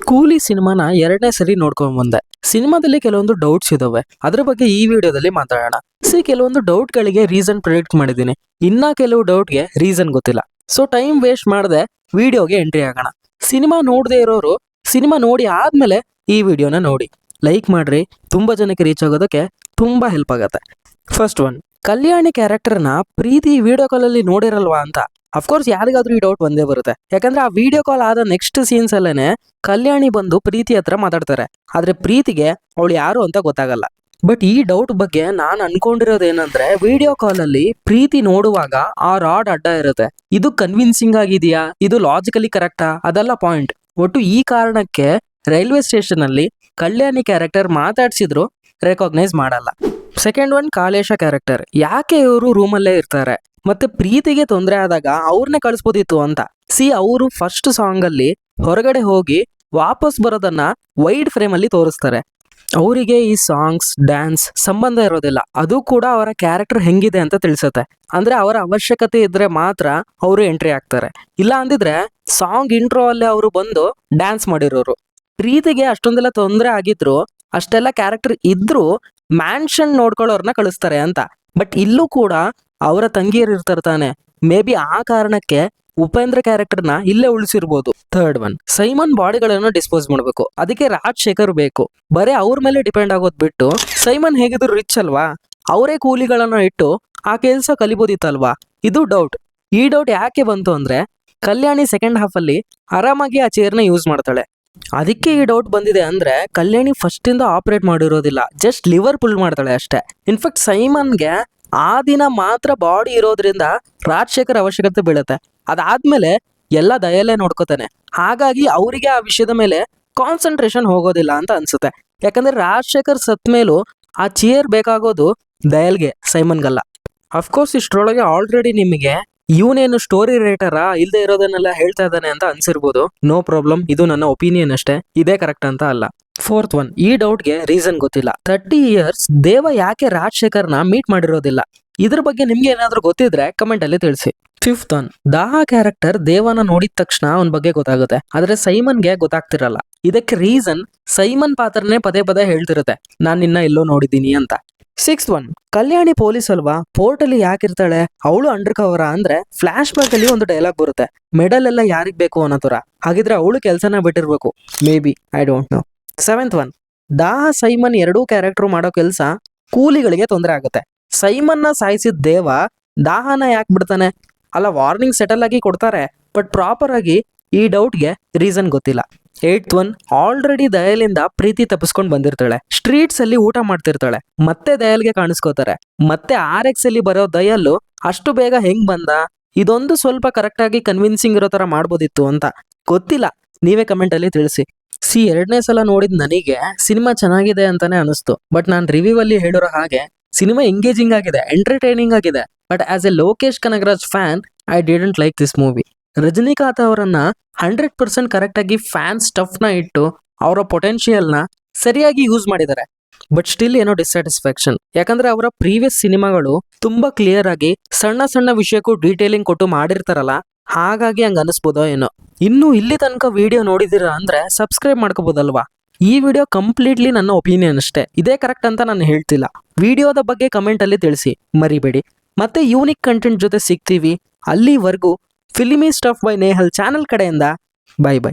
ಕೂಲಿ ಸಿನಿಮಾನ ಎರಡನೇ ಸರಿ ನೋಡ್ಕೊಂಡ್ ಬಂದೆ. ಸಿನಿಮಾದಲ್ಲಿ ಕೆಲವೊಂದು ಡೌಟ್ಸ್ ಇದಾವೆ, ಅದ್ರ ಬಗ್ಗೆ ಈ ವಿಡಿಯೋದಲ್ಲಿ ಮಾತಾಡೋಣ. ಕೆಲವೊಂದು ಡೌಟ್ ಗಳಿಗೆ ರೀಸನ್ ಪ್ರಿಡಿಕ್ಟ್ ಮಾಡಿದ್ದೀನಿ, ಇನ್ನ ಕೆಲವು ಡೌಟ್ಗೆ ರೀಸನ್ ಗೊತ್ತಿಲ್ಲ. ಸೊ ಟೈಮ್ ವೇಸ್ಟ್ ಮಾಡದೆ ವಿಡಿಯೋಗೆ ಎಂಟ್ರಿ ಆಗೋಣ. ಸಿನಿಮಾ ನೋಡದೆ ಇರೋರು ಸಿನಿಮಾ ನೋಡಿ ಆದ್ಮೇಲೆ ಈ ವಿಡಿಯೋನ ನೋಡಿ, ಲೈಕ್ ಮಾಡ್ರಿ. ತುಂಬಾ ಜನಕ್ಕೆ ರೀಚ್ ಆಗೋದಕ್ಕೆ ತುಂಬಾ ಹೆಲ್ಪ್ ಆಗತ್ತೆ. ಫಸ್ಟ್ ಒನ್, ಕಲ್ಯಾಣಿ ಕ್ಯಾರೆಕ್ಟರ್ನ ಪ್ರೀತಿ ವಿಡಿಯೋ ಕಾಲ್ ಅಲ್ಲಿ ನೋಡಿರಲ್ವಾ ಅಂತ. ಅಫ್ಕೋರ್ಸ್ ಯಾರಿಗಾದ್ರೂ ಈ ಡೌಟ್ ಬಂದೇ ಬರುತ್ತೆ, ಯಾಕಂದ್ರೆ ಆ ವಿಡಿಯೋ ಕಾಲ್ ಆದ ನೆಕ್ಸ್ಟ್ ಸೀನ್ಸ್ ಅಲ್ಲೇನೆ ಕಲ್ಯಾಣಿ ಬಂದು ಪ್ರೀತಿ ಹತ್ರ ಮಾತಾಡ್ತಾರೆ. ಆದ್ರೆ ಪ್ರೀತಿಗೆ ಅವಳು ಯಾರು ಅಂತ ಗೊತ್ತಾಗಲ್ಲ. ಬಟ್ ಈ ಡೌಟ್ ಬಗ್ಗೆ ನಾನು ಅನ್ಕೊಂಡಿರೋದೇನಂದ್ರೆ, ವಿಡಿಯೋ ಕಾಲ್ ಅಲ್ಲಿ ಪ್ರೀತಿ ನೋಡುವಾಗ ಆ ರಾಡ್ ಅಡ್ಡ ಇರುತ್ತೆ. ಇದು ಕನ್ವಿನ್ಸಿಂಗ್ ಆಗಿದೆಯಾ, ಇದು ಲಾಜಿಕಲಿ ಕರೆಕ್ಟಾ, ಅದೆಲ್ಲ ಪಾಯಿಂಟ್. ಒಟ್ಟು ಈ ಕಾರಣಕ್ಕೆ ರೈಲ್ವೆ ಸ್ಟೇಷನ್ ಅಲ್ಲಿ ಕಲ್ಯಾಣಿ ಕ್ಯಾರೆಕ್ಟರ್ ಮಾತಾಡ್ಸಿದ್ರು ರೆಕಾಗ್ನೈಸ್ ಮಾಡಲ್ಲ. Second one, Kalesha character. ಯಾಕೆ ಇವರು ರೂಮಲ್ಲೇ ಇರ್ತಾರೆ, ಮತ್ತೆ ಪ್ರೀತಿಗೆ ತೊಂದರೆ ಆದಾಗ ಅವ್ರನ್ನೇ ಕಳಿಸ್ಬೋದಿತ್ತು ಅಂತ. ಅವರು ಫಸ್ಟ್ ಸಾಂಗ್ ಅಲ್ಲಿ ಹೊರಗಡೆ ಹೋಗಿ ವಾಪಸ್ ಬರೋದನ್ನ ವೈಡ್ ಫ್ರೇಮ್ ಅಲ್ಲಿ ತೋರಿಸ್ತಾರೆ. ಅವರಿಗೆ ಈ ಸಾಂಗ್ಸ್ ಡ್ಯಾನ್ಸ್ ಸಂಬಂಧ ಇರೋದಿಲ್ಲ, ಅದು ಕೂಡ ಅವರ ಕ್ಯಾರೆಕ್ಟರ್ ಹೆಂಗಿದೆ ಅಂತ ತಿಳಿಸುತ್ತೆ. ಅಂದ್ರೆ ಅವರ ಅವಶ್ಯಕತೆ ಇದ್ರೆ ಮಾತ್ರ ಅವರು ಎಂಟ್ರಿ ಆಗ್ತಾರೆ, ಇಲ್ಲ ಅಂದಿದ್ರೆ ಸಾಂಗ್ ಇಂಟ್ರೋ ಅಲ್ಲೇ ಅವರು ಬಂದು ಡ್ಯಾನ್ಸ್ ಮಾಡಿರೋರು. ಪ್ರೀತಿಗೆ ಅಷ್ಟೊಂದೆಲ್ಲ ತೊಂದರೆ ಆಗಿದ್ರು, ಅಷ್ಟೆಲ್ಲ ಕ್ಯಾರೆಕ್ಟರ್ ಇದ್ರು ಮ್ಯಾನ್ಷನ್ ನೋಡ್ಕೊಳ್ಳೋರ್ನ ಕಳಿಸ್ತಾರೆ ಅಂತ. ಬಟ್ ಇಲ್ಲೂ ಕೂಡ ಅವರ ತಂಗಿಯರು ಇರ್ತಾರೆ ತಾನೆ, ಮೇ ಬಿ ಆ ಕಾರಣಕ್ಕೆ ಉಪೇಂದ್ರ ಕ್ಯಾರೆಕ್ಟರ್ನ ಇಲ್ಲೇ ಉಳಿಸಿರ್ಬೋದು. ಥರ್ಡ್ ಒನ್, ಸೈಮನ್ ಬಾಡಿಗಳನ್ನು ಡಿಸ್ಪೋಸ್ ಮಾಡಬೇಕು, ಅದಕ್ಕೆ ರಾಜಶೇಖರ್ ಬೇಕು. ಬರೀ ಅವ್ರ ಮೇಲೆ ಡಿಪೆಂಡ್ ಆಗೋದ್ ಬಿಟ್ಟು, ಸೈಮನ್ ಹೇಗಿದ್ರು ರಿಚ್ ಅಲ್ವಾ, ಅವರೇ ಕೂಲಿಗಳನ್ನ ಇಟ್ಟು ಆ ಕೆಲಸ ಕಲಿಬೋದಿತ್ತಲ್ವಾ. ಇದು ಡೌಟ್. ಈ ಡೌಟ್ ಯಾಕೆ ಬಂತು ಅಂದ್ರೆ, ಕಲ್ಯಾಣಿ ಸೆಕೆಂಡ್ ಹಾಫ್ ಅಲ್ಲಿ ಆರಾಮಾಗಿ ಆ ಚೇರ್ನ ಯೂಸ್ ಮಾಡ್ತಾಳೆ. ಅದಕ್ಕೆ ಈ ಡೌಟ್ ಬಂದಿದೆ. ಅಂದ್ರೆ ಕಲ್ಯಾಣಿ ಫಸ್ಟ್ ಇಂದ ಆಪರೇಟ್ ಮಾಡಿರೋದಿಲ್ಲ, ಜಸ್ಟ್ ಲಿವರ್ ಪುಲ್ ಮಾಡ್ತಾಳೆ ಅಷ್ಟೇ. ಇನ್ಫ್ಯಾಕ್ಟ್ ಸೈಮನ್ಗೆ ಆ ದಿನ ಮಾತ್ರ ಬಾಡಿ ಇರೋದ್ರಿಂದ ರಾಜಶೇಖರ್ ಅವಶ್ಯಕತೆ ಬೀಳುತ್ತೆ. ಅದಾದ್ಮೇಲೆ ಎಲ್ಲ ದಯಲ್ಲೇ ನೋಡ್ಕೋತಾನೆ. ಹಾಗಾಗಿ ಅವರಿಗೆ ಆ ವಿಷಯದ ಮೇಲೆ ಕಾನ್ಸಂಟ್ರೇಷನ್ ಹೋಗೋದಿಲ್ಲ ಅಂತ ಅನ್ಸುತ್ತೆ. ಯಾಕಂದ್ರೆ ರಾಜಶೇಖರ್ ಸತ್ ಮೇಲೂ ಆ ಚೇರ್ ಬೇಕಾಗೋದು ದಯಲ್ಗೆ, ಸೈಮನ್ಗಲ್ಲ. ಅಫ್ಕೋರ್ಸ್ ಇಷ್ಟರೊಳಗೆ ಆಲ್ರೆಡಿ ನಿಮಗೆ ಇವನೇನು ಸ್ಟೋರಿ ರೈಟರಾ ಇಲ್ಲದೆ ಇರೋದನ್ನೆಲ್ಲ ಹೇಳ್ತಾ ಇದ್ದಾನೆ ಅಂತ ಅನ್ಸಿರ್ಬೋದು. ನೋ ಪ್ರಾಬ್ಲಮ್, ಇದು ನನ್ನ ಒಪಿನಿಯನ್ ಅಷ್ಟೇ, ಇದೇ ಕರೆಕ್ಟ್ ಅಂತ ಅಲ್ಲ. ಫೋರ್ತ್ ಒನ್, ಈ ಡೌಟ್ಗೆ ರೀಸನ್ ಗೊತ್ತಿಲ್ಲ. 30 years ದೇವ ಯಾಕೆ ರಾಜಶೇಖರ್ನ ಮೀಟ್ ಮಾಡಿರೋದಿಲ್ಲ, ಇದ್ರ ಬಗ್ಗೆ ನಿಮ್ಗೆ ಏನಾದ್ರೂ ಗೊತ್ತಿದ್ರೆ ಕಮೆಂಟ್ ಅಲ್ಲಿ ತಿಳಿಸಿ. ಫಿಫ್ತ್ ಒನ್, ದಾಹ ಕ್ಯಾರೆಕ್ಟರ್ ದೇವನ ನೋಡಿದ ತಕ್ಷಣ ಅವನ ಬಗ್ಗೆ ಗೊತ್ತಾಗುತ್ತೆ, ಆದ್ರೆ ಸೈಮನ್ಗೆ ಗೊತ್ತಾಗ್ತಿರಲ್ಲ. ಇದಕ್ಕೆ ರೀಸನ್ ಸೈಮನ್ ಪಾತ್ರನೇ ಪದೇ ಪದೇ ಹೇಳ್ತಿರುತ್ತೆ, ನಾನ್ ನಿನ್ನ ಎಲ್ಲೋ ನೋಡಿದ್ದೀನಿ ಅಂತ. ಸಿಕ್ಸ್ತ್ ಒನ್, ಕಲ್ಯಾಣಿ ಪೊಲೀಸ್ ಅಲ್ವಾ, ಪೋರ್ಟ್ ಅಲ್ಲಿ ಯಾಕಿರ್ತಾಳೆ, ಅವಳು ಅಂಡರ್ ಕವರ ಅಂದ್ರೆ ಫ್ಲಾಶ್ ಬ್ಯಾಕ್ ಅಲ್ಲಿ ಒಂದು ಡೈಲಾಗ್ ಬರುತ್ತೆ, ಮೆಡಲ್ ಎಲ್ಲ ಯಾರಿಗ್ ಬೇಕು ಅನ್ನೋ ತರ. ಹಾಗಿದ್ರೆ ಅವಳು ಕೆಲಸನ ಬಿಟ್ಟಿರ್ಬೇಕು, may be, I don't know. Seventh one, ದಾಹ ಸೈಮನ್ ಎರಡೂ ಕ್ಯಾರೆಕ್ಟರ್ ಮಾಡೋ ಕೆಲಸ ಕೂಲಿಗಳಿಗೆ ತೊಂದರೆ ಆಗುತ್ತೆ. ಸೈಮನ್ನ ಸಾಯಿಸಿದ ದೇವ ದಾಹನ ಯಾಕೆ ಬಿಡ್ತಾನೆ, ಅಲ್ಲ ವಾರ್ನಿಂಗ್ ಸೆಟಲ್ ಆಗಿ ಕೊಡ್ತಾರೆ, ಬಟ್ ಪ್ರಾಪರ್ ಆಗಿ ಈ ಡೌಟ್ಗೆ ರೀಸನ್ ಗೊತ್ತಿಲ್ಲ. ಏಯ್ತ್ ಒನ್, ಆಲ್ರೆಡಿ ದಯಲಿಂದ ಪ್ರೀತಿ ತಪ್ಪಿಸ್ಕೊಂಡು ಬಂದಿರ್ತಾಳೆ, ಸ್ಟ್ರೀಟ್ಸ್ ಅಲ್ಲಿ ಊಟ ಮಾಡ್ತಿರ್ತಾಳೆ, ಮತ್ತೆ ದಯಲ್ಗೆ ಕಾಣಿಸ್ಕೋತಾರೆ. ಮತ್ತೆ RX ಅಲ್ಲಿ ಬರೋ ದಯಲ್ಲು ಅಷ್ಟು ಬೇಗ ಹೆಂಗ್ ಬಂದ, ಇದೊಂದು ಸ್ವಲ್ಪ ಕರೆಕ್ಟ್ ಆಗಿ ಕನ್ವಿನ್ಸಿಂಗ್ ಇರೋ ತರ ಮಾಡ್ಬೋದಿತ್ತು ಅಂತ. ಗೊತ್ತಿಲ್ಲ, ನೀವೇ ಕಮೆಂಟ್ ಅಲ್ಲಿ ತಿಳಿಸಿ. ಎರಡನೇ ಸಲ ನೋಡಿದ್ ನನಗೆ ಸಿನಿಮಾ ಚೆನ್ನಾಗಿದೆ ಅಂತಾನೆ ಅನಿಸ್ತು, ಬಟ್ ನಾನು ರಿವ್ಯೂ ಅಲ್ಲಿ ಹೇಳಿರೋ ಹಾಗೆ ಸಿನಿಮಾ ಎಂಗೇಜಿಂಗ್ ಆಗಿದೆ, ಎಂಟರ್ಟೈನಿಂಗ್ ಆಗಿದೆ. But as a Lokesh Kanagaraj fan, I didn't like this movie. Rajinikanth ಅವರನ್ನ 100% ಕರೆಕ್ಟ್ ಆಗಿ ಫ್ಯಾನ್ ಸ್ಟಫ್ ನ ಇಟ್ಟು ಅವರ ಪೊಟೆನ್ಶಿಯಲ್ ನ ಸರಿಯಾಗಿ ಯೂಸ್ ಮಾಡಿದ್ದಾರೆ. ಬಟ್ ಸ್ಟಿಲ್ ಏನೋ ಡಿಸ್ಸ್ಯಾಟಿಸ್ಫ್ಯಾಕ್ಷನ್, ಯಾಕಂದ್ರೆ ಅವರ ಪ್ರೀವಿಯಸ್ ಸಿನಿಮಾಗಳು ತುಂಬಾ ಕ್ಲಿಯರ್ ಆಗಿ ಸಣ್ಣ ಸಣ್ಣ ವಿಷಯಕ್ಕೂ ಡೀಟೇಲಿಂಗ್ ಕೊಟ್ಟು ಮಾಡಿರ್ತಾರಲ್ಲ, ಹಾಗಾಗಿ ಹಂಗ ಅನಿಸ್ಬೋದೋ ಏನೋ. ಇನ್ನು ಇಲ್ಲಿ ತನಕ ವಿಡಿಯೋ ನೋಡಿದಿರಾ ಅಂದ್ರೆ ಸಬ್ಸ್ಕ್ರೈಬ್ ಮಾಡ್ಕೋಬಹುದಲ್ವಾ. ಈ ವಿಡಿಯೋ ಕಂಪ್ಲೀಟ್ಲಿ ನನ್ನ ಒಪಿನಿಯನ್ ಅಷ್ಟೇ, ಇದೇ ಕರೆಕ್ಟ್ ಅಂತ ನಾನು ಹೇಳ್ತಿಲ್ಲ. ವಿಡಿಯೋದ ಬಗ್ಗೆ ಕಮೆಂಟ್ ಅಲ್ಲಿ ತಿಳಿಸಿ ಮರಿಬೇಡಿ. ಮತ್ತೆ ಯೂನಿಕ್ ಕಂಟೆಂಟ್ ಜೊತೆ ಸಿಗ್ತೀವಿ. ಅಲ್ಲಿವರೆಗೂ filmy stuff by Nehal channel ಕಡೆಯಿಂದ ಬೈ ಬೈ.